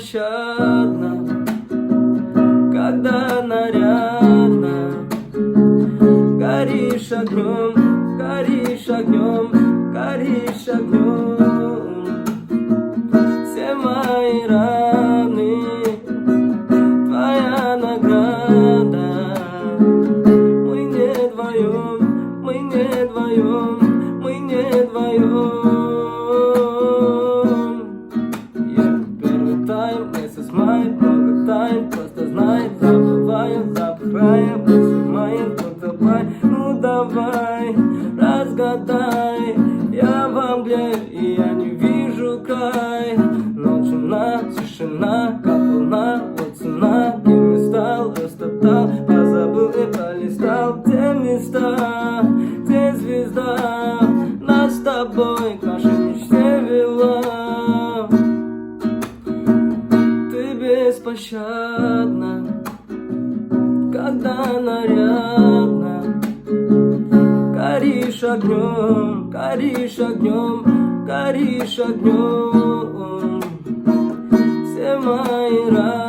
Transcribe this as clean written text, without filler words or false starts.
беспощадна, когда нарядно горишь огнем, горишь огнем, горишь огнем. Все мои раны, твоя награда. Мы не вдвоем, мы не вдвоем, мы не вдвоем. Первый тайм, месяц май, много тайн, просто знай, забываем, забываем, мысли мои, ну давай, ну давай, разгадай. Я во мгле, и я не вижу край. Ночина, тишина, как волна, вот цена, где не стал, растоптал, позабыл и пролистал те места, где звезда нас с тобой к нашей мечте вела. Ты беспощадна, когда нарядно горишь огнем, горишь огнем, горишь огнем. Все мои раны